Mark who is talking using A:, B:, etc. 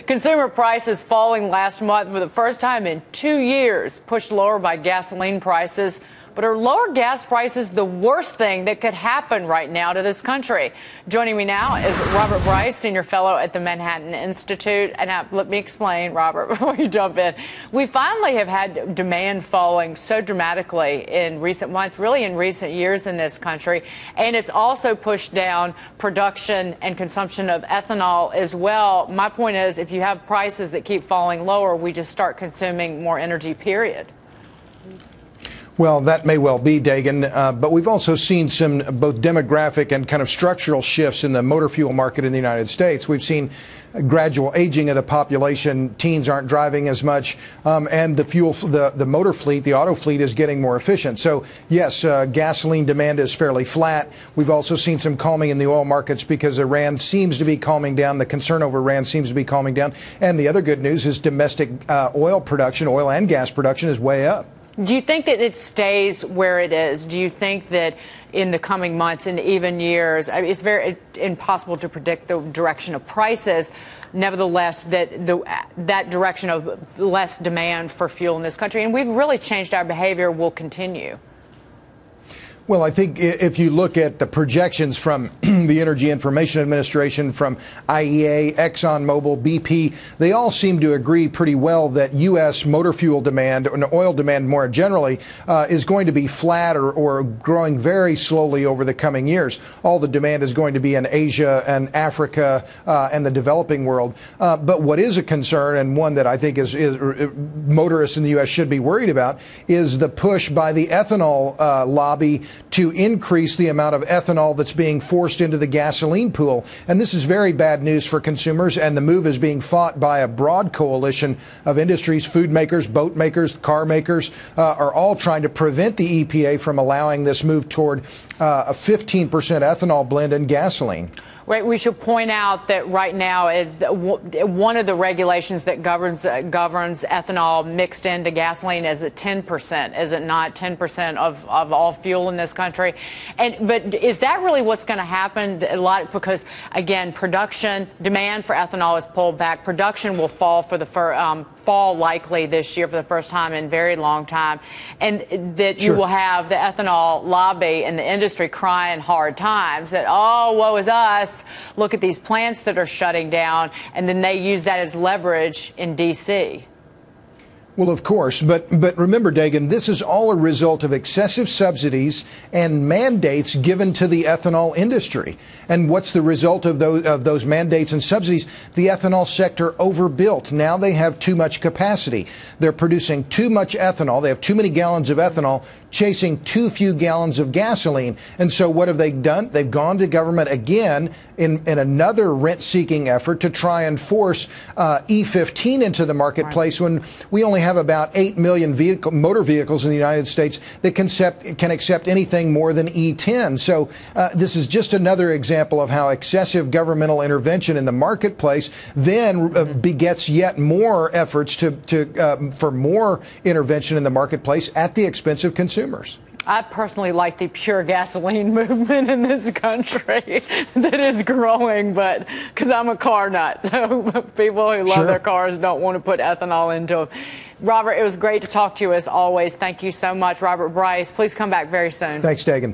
A: Consumer prices falling last month for the first time in 2 years, pushed lower by gasoline prices. But are lower gas prices the worst thing that could happen right now to this country? Joining me now is Robert Bryce, Senior Fellow at the Manhattan Institute. And let me explain, Robert, before you jump in. We finally have had demand falling so dramatically in recent months, really in recent years in this country. And it's also pushed down production and consumption of ethanol as well. My point is, if you have prices that keep falling lower, we just start consuming more energy, period.
B: Well, that may well be, Dagan, but we've also seen some both demographic and kind of structural shifts in the motor fuel market in the United States. We've seen a gradual aging of the population. Teens aren't driving as much, and the motor fleet, the auto fleet, is getting more efficient. So, yes, gasoline demand is fairly flat. We've also seen some calming in the oil markets because Iran seems to be calming down. The concern over Iran seems to be calming down. And the other good news is domestic oil production, oil and gas production, is way up.
A: Do you think that it stays where it is? Do you think that in the coming months and even years, I mean, it's very impossible to predict the direction of prices, nevertheless, that direction of less demand for fuel in this country, and we've really changed our behavior, will continue?
B: Well, I think if you look at the projections from the Energy Information Administration, from IEA, ExxonMobil, BP, they all seem to agree pretty well that U.S. motor fuel demand, and oil demand more generally, is going to be flat or growing very slowly over the coming years. All the demand is going to be in Asia and Africa and the developing world. But what is a concern, and one that I think is motorists in the U.S. should be worried about, is the push by the ethanol lobby to increase the amount of ethanol that's being forced into the gasoline pool. And this is very bad news for consumers, and the move is being fought by a broad coalition of industries. Food makers, boat makers, car makers are all trying to prevent the EPA from allowing this move toward a 15% ethanol blend in gasoline.
A: Right. We should point out that right now is one of the regulations that governs ethanol mixed into gasoline is at 10%. Is it not 10% of all fuel in this country? But is that really what's going to happen? A lot, because again, demand for ethanol is pulled back. Production will fall fall likely this year for the first time in a very long time, and that you will have the ethanol lobby and the industry crying hard times that, oh, woe is us. Look at these plants that are shutting down, and then they use that as leverage in D.C.
B: Well, of course, but remember, Dagan, this is all a result of excessive subsidies and mandates given to the ethanol industry. And what's the result of those mandates and subsidies? The ethanol sector overbuilt. Now they have too much capacity. They're producing too much ethanol. They have too many gallons of ethanol, chasing too few gallons of gasoline. And so what have they done? They've gone to government again in another rent-seeking effort to try and force E15 into the marketplace when we only have about 8 million motor vehicles in the United States that can accept anything more than E10. So this is just another example of how excessive governmental intervention in the marketplace then begets yet more efforts for more intervention in the marketplace at the expense of consumers.
A: I personally like the pure gasoline movement in this country that is growing, but because I'm a car nut, so people who love their cars don't want to put ethanol into them. Robert, it was great to talk to you as always. Thank you so much, Robert Bryce. Please come back very soon.
B: Thanks, Dagan.